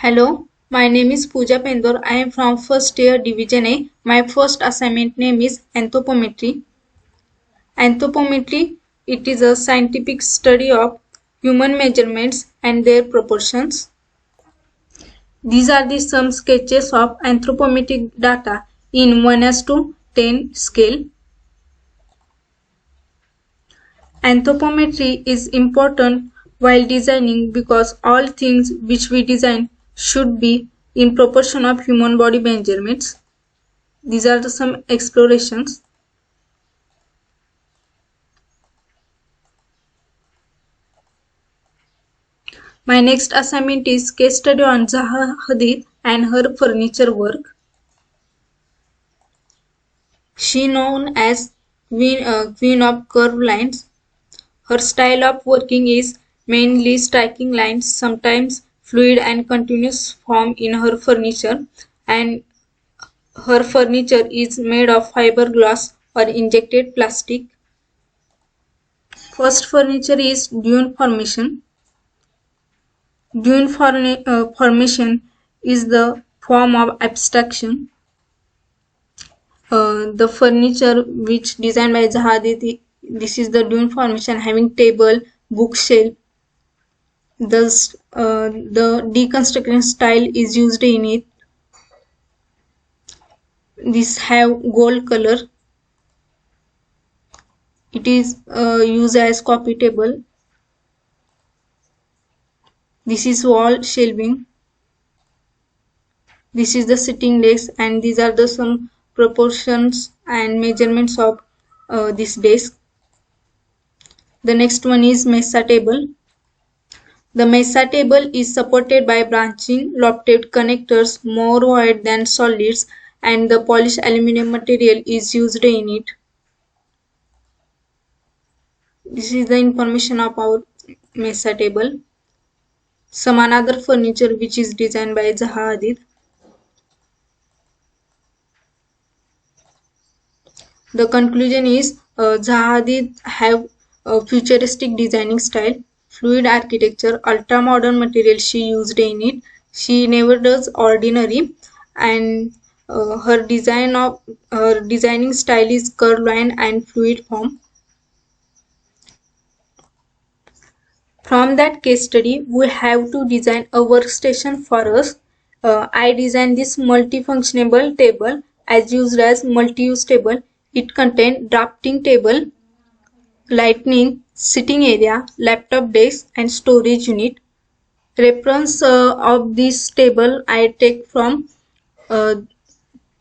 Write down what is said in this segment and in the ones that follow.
Hello, my name is Pooja Pendor. I am from first year Division A. My first assignment name is anthropometry. Anthropometry, it is a scientific study of human measurements and their proportions. These are the some sketches of anthropometric data in 1:10 scale. Anthropometry is important while designing because all things which we design should be in proportion of human body measurements. These are some explorations. My next assignment is case study on Zaha Hadid and her furniture work. She known as Queen of Curved Lines. Her style of working is mainly striking lines, sometimes fluid and continuous form in her furniture, and her furniture is made of fiberglass or injected plastic. First furniture is dune formation. Dune formation is the form of abstraction. The furniture which designed by Zaha Hadid, this is the dune formation having table, bookshelf. Thus, the deconstruction style is used in it. This have gold color. It is used as coffee table. This is wall shelving. This is the sitting desk, and these are the some proportions and measurements of this desk. The next one is mesa table. The mesa table is supported by branching lofted connectors more wide than solids, and the polished aluminum material is used in it. This is the information about mesa table. Some another furniture which is designed by Zaha Hadid. The conclusion is Zaha Hadid have a futuristic designing style, fluid architecture, ultra modern material she used in it. She never does ordinary, and her designing style is curved line and fluid form. From that case study, we have to design a workstation for us. I designed this multifunctional table as used as multi-use table. It contained drafting table, lighting, sitting area, laptop desk, and storage unit. Reference of this table I take from uh,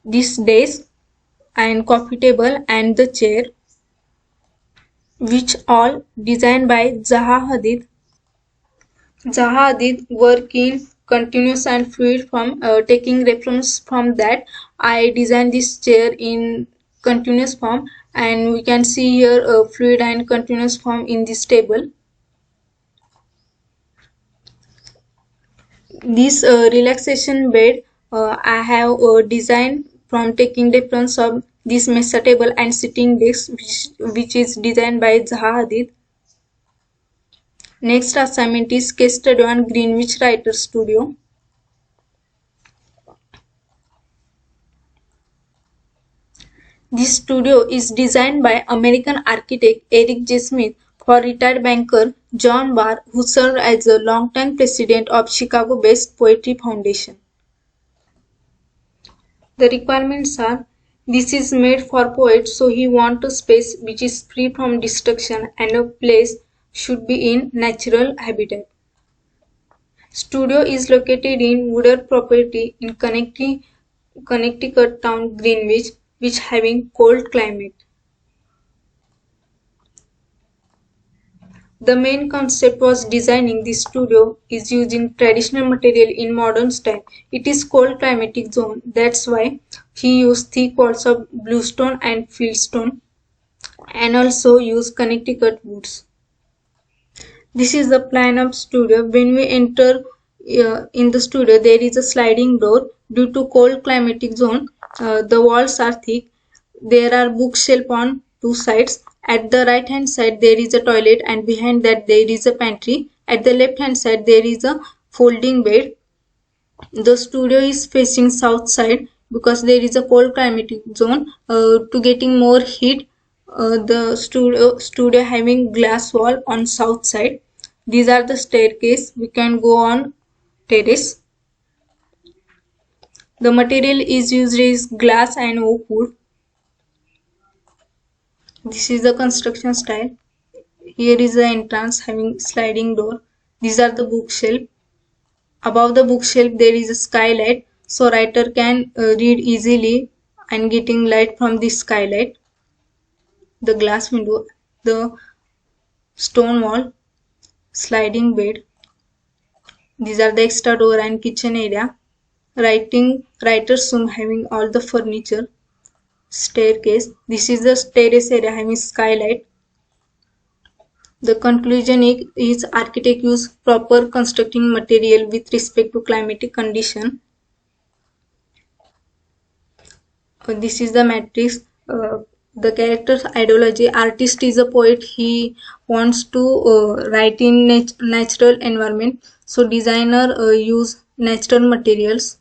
this desk and coffee table and the chair, which all designed by Zaha Hadid. Zaha Hadid work in continuous and fluid form. Taking reference from that, I designed this chair in continuous form, and we can see here a fluid and continuous form in this table. This relaxation bed I have designed from taking reference of this mesa table and sitting desk, which is designed by Zaha Hadid. Next assignment is case study on Greenwich Writer Studio. This studio is designed by American architect Eric J. Smith for retired banker John Barr, who served as the longtime president of Chicago-based Poetry Foundation. The requirements are: this is made for poets, so he wants a space which is free from destruction, and a place should be in natural habitat. Studio is located in Woodard property in Connecticut town Greenwich, which having cold climate. The main concept was designing this studio is using traditional material in modern style. It is cold climatic zone, that's why he used thick walls of bluestone and fieldstone, and also used Connecticut woods. This is the plan of studio. When we enter in the studio, there is a sliding door. Due to cold climatic zone, the walls are thick. There are bookshelf on two sides. At the right hand side there is a toilet, and behind that there is a pantry. At the left hand side there is a folding bed. The studio is facing south side because there is a cold climatic zone. To getting more heat, the studio having glass wall on south side. These are the staircase. We can go on terrace. The material is used is glass and oak wood. This is the construction style. Here is the entrance having sliding door. These are the bookshelf. Above the bookshelf there is a skylight so writer can read easily and getting light from the skylight. The glass window, the stone wall, sliding bed. These are the extra door and kitchen area. Writer's room having all the furniture. Staircase. This is the terrace area having skylight. The conclusion is architect use proper constructing material with respect to climatic condition. This is the matrix. The character's ideology. Artist is a poet. He wants to write in natural environment. So designer use natural materials.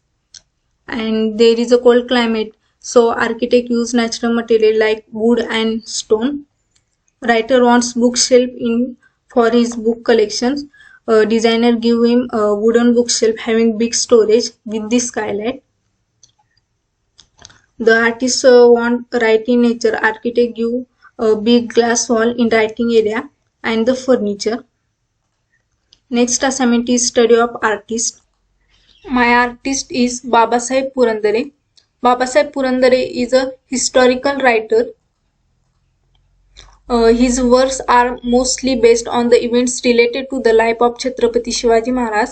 And there is a cold climate. So architect use natural material like wood and stone. Writer wants bookshelf in for his book collections. Designer give him a wooden bookshelf having big storage with the skylight. The artist want writing nature. Architect give a big glass wall in writing area and the furniture. Next assignment is study of artist. My artist is Babasaheb Purandare. Babasaheb Purandare is a historical writer. His works are mostly based on the events related to the life of Chhatrapati Shivaji Maharaj.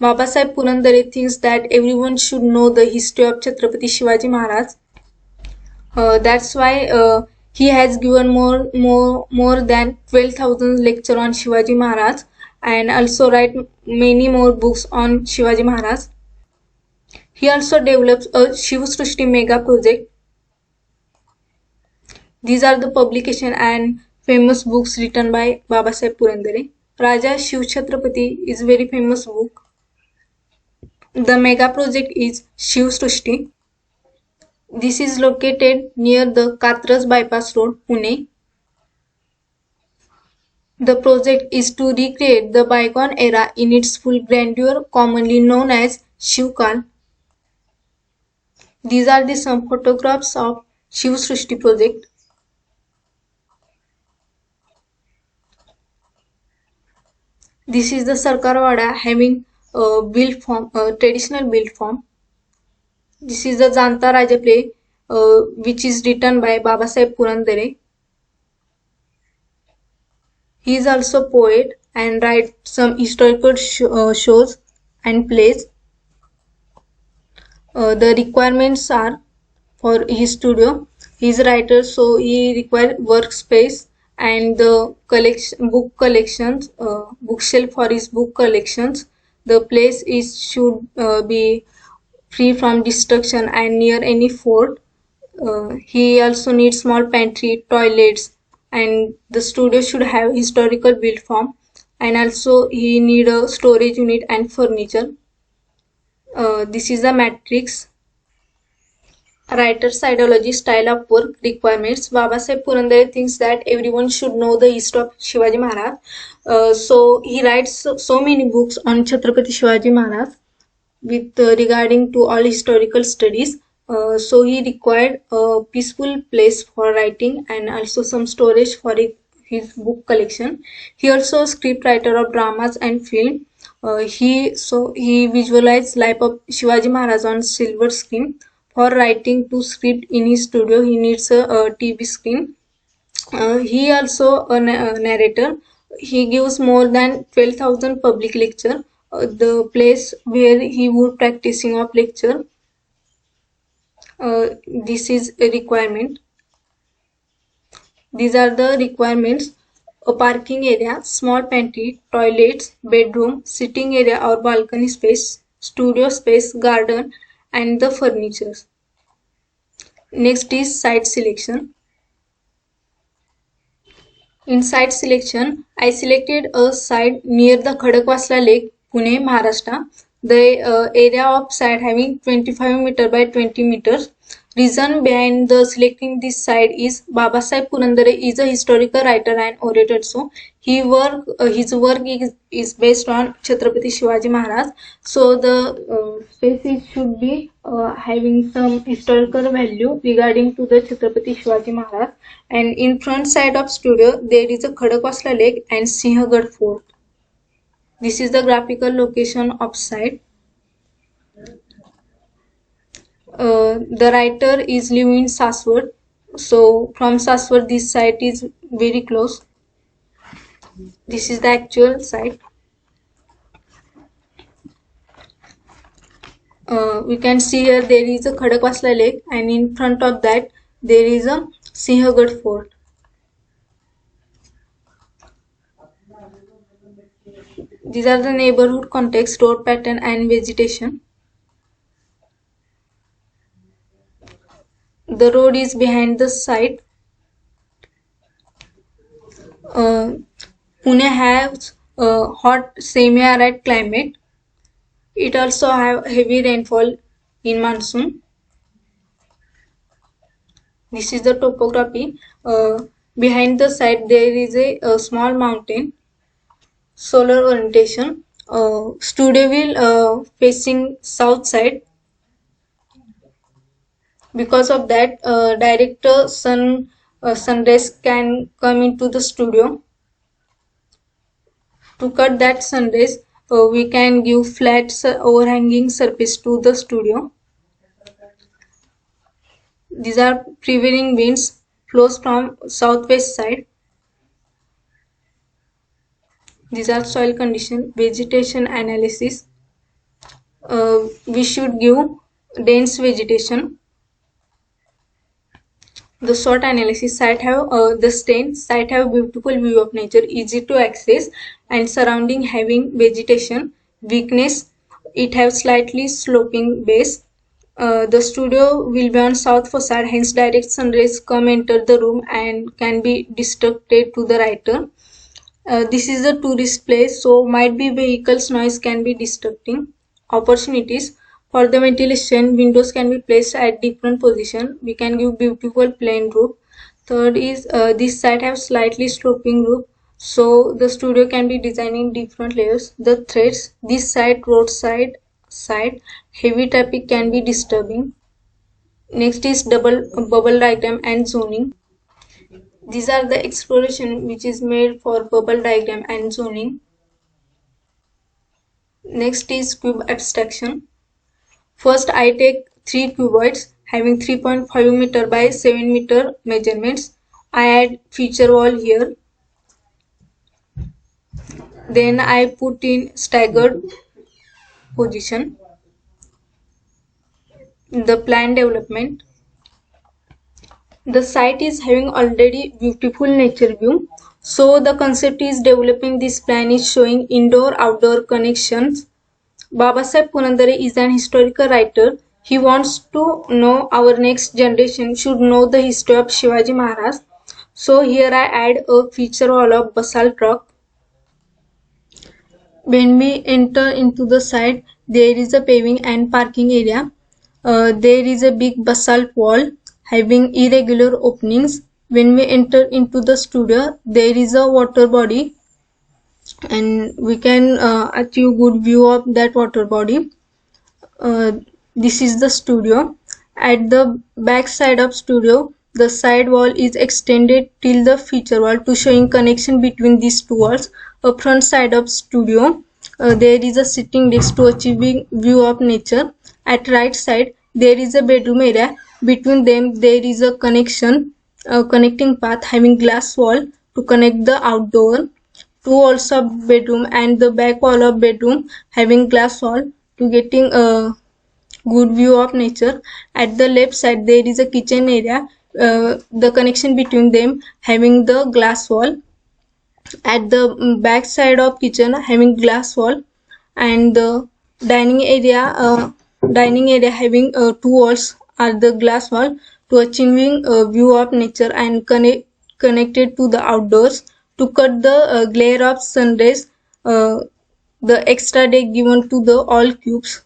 Babasaheb Purandare thinks that everyone should know the history of Chhatrapati Shivaji Maharaj. That's why he has given more than 12,000 lecture on Shivaji Maharaj and also write many more books on Shivaji Maharaj. He also develops a Shiv Srishti mega project. These are the publication and famous books written by Babasaheb Purandare. Raja Shiv Chhatrapati is very famous book. The mega project is Shiv Srishti. This is located near the Katras Bypass Road, Pune. The project is to recreate the bygone era in its full grandeur, commonly known as Shivkal. These are the some photographs of Shiv Srishti project. This is the Sarkarwada having a build form, a traditional build form. This is the Janta Raja play, which is written by Babasaheb Purandare. He is also poet and writes some historical shows and plays. The requirements are for his studio. He is a writer, so he requires workspace and the book collections, bookshelf for his book collections. The place is should be free from destruction and near any fort. He also needs small pantry, toilets, and the studio should have historical build form. And also he need a storage unit and furniture. This is a matrix. Writer's ideology, style of work, requirements. Babasaheb Purandare thinks that everyone should know the history of Shivaji Maharaj. So he writes so many books on Chhatrapati Shivaji Maharaj with regarding to all historical studies. So he required a peaceful place for writing and also some storage for his book collection. He also a script writer of dramas and film. He visualized life of Shivaji Maharaj on silver screen. For writing to script in his studio, he needs a TV screen. He also a narrator. He gives more than 12,000 public lecture. The place where he would practicing of lecture. This is a requirement. These are the requirements. A parking area, small pantry, toilets, bedroom, sitting area or balcony space, studio space, garden, and the furniture. Next is site selection. In site selection, I selected a site near the Khadakwasla Lake, Pune, Maharashtra. The area of site having 25 meter by 20 meters. Reason behind the selecting this site is Babasaheb Purandare is a historical writer and orator. So his work is based on Chhatrapati Shivaji Maharaj. So the space should be having some historical value regarding to the Chhatrapati Shivaji Maharaj. And in front side of studio there is a Khadakwasla Lake and Sinhagad Fort. This is the graphical location of site. The writer is living in Saswat. So from Saswat this site is very close. This is the actual site. We can see here there is a Khadakwasla lake and in front of that there is a Sinhagad fort. These are the neighborhood context, road pattern and vegetation. The road is behind the site. Pune has a hot semi-arid climate. It also have heavy rainfall in monsoon. This is the topography. Behind the site there is a small mountain. Solar orientation. Studio will facing south side. Because of that, direct sunrays can come into the studio. To cut that sunrays, we can give flat overhanging surface to the studio. These are prevailing winds flows from southwest side. These are soil condition, vegetation analysis. We should give dense vegetation. The SWOT analysis site have the site have beautiful view of nature, easy to access, and surrounding having vegetation. Weakness, it have slightly sloping base. The studio will be on south facade, hence direct sunrays come enter the room and can be distracted to the writer. This is a tourist place, so might be vehicles noise can be distracting. Opportunities for the ventilation, windows can be placed at different position. We can give beautiful plain roof. Third is this site have slightly sloping roof, so the studio can be designed in different layers. The threads, this side roadside side, heavy traffic can be disturbing. Next is double bubble diagram and zoning. These are the exploration which is made for bubble diagram and zoning. Next is cube abstraction. First I take 3 cuboids having 3.5 meter by 7 meter measurements. I add feature wall here. Then I put in staggered position. The plan development. The site is having already beautiful nature view. So the concept is developing this plan is showing indoor-outdoor connections. Babasaheb Purandare is an historical writer. He wants to know our next generation should know the history of Shivaji Maharaj. So here I add a feature wall of basalt rock. When we enter into the site, there is a paving and parking area. There is a big basalt wall having irregular openings. When we enter into the studio, there is a water body and we can achieve good view of that water body. This is the studio. At the back side of studio, the side wall is extended till the feature wall to showing connection between these two walls. A front side of studio, there is a sitting desk to achieving view of nature. At right side, there is a bedroom area. Between them, there is a connecting path having glass wall to connect the outdoor. Two walls of bedroom and the back wall of bedroom having glass wall to getting a good view of nature. At the left side there is a kitchen area, the connection between them having the glass wall. At the back side of kitchen having glass wall, and the dining area having two walls are the glass wall to achieving a view of nature and connected to the outdoors to cut the glare of sun rays. the extra deck given to the all cubes,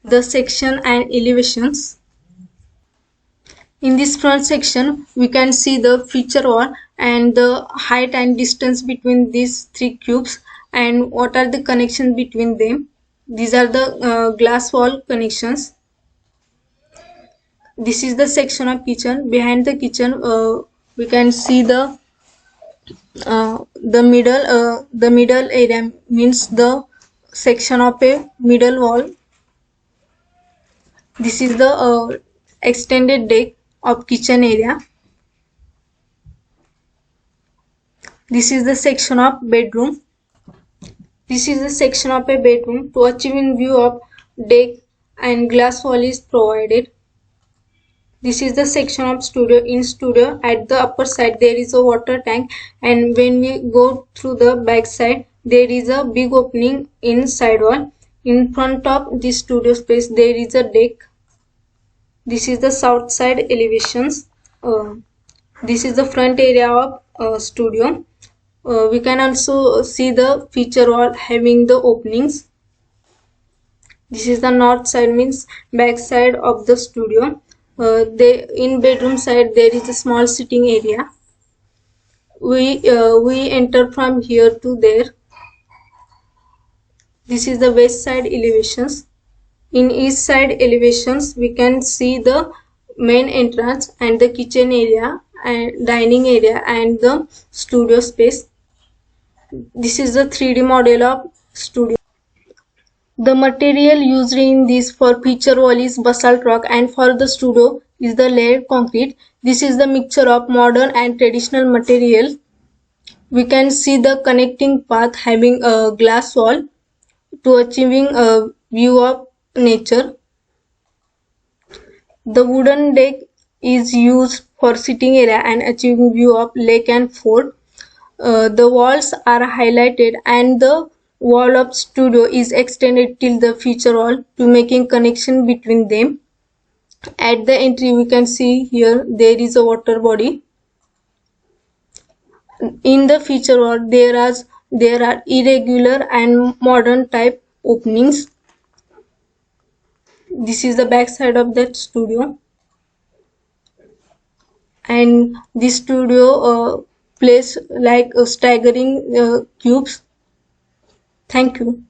the section and elevations. In this front section, we can see the feature wall and the height and distance between these three cubes and what are the connections between them. These are the glass wall connections. This is the section of kitchen. Behind the kitchen, we can see the middle area means the section of a middle wall. This is the extended deck of kitchen area. This is the section of bedroom. This is the section of a bedroom. To achieving view of deck and glass wall is provided. This is the section of studio. In studio, at the upper side there is a water tank, and when we go through the back side there is a big opening in side wall. In front of this studio space there is a deck. This is the south side elevations. This is the front area of studio. We can also see the feature wall having the openings. This is the north side, means back side of the studio. In bedroom side there is a small sitting area. We enter from here to there. This is the west side elevations. In east side elevations we can see the main entrance and the kitchen area and dining area and the studio space. This is the 3D model of studio. The material used in this for feature wall is basalt rock, and for the studio is the layered concrete. This is the mixture of modern and traditional material. We can see the connecting path having a glass wall to achieving a view of nature. The wooden deck is used for sitting area and achieving view of lake and fort. The walls are highlighted and the wall of studio is extended till the feature wall to making connection between them. At the entry we can see here there is a water body. In the feature wall there are irregular and modern type openings. This is the back side of that studio, and this studio plays like staggering cubes. Thank you.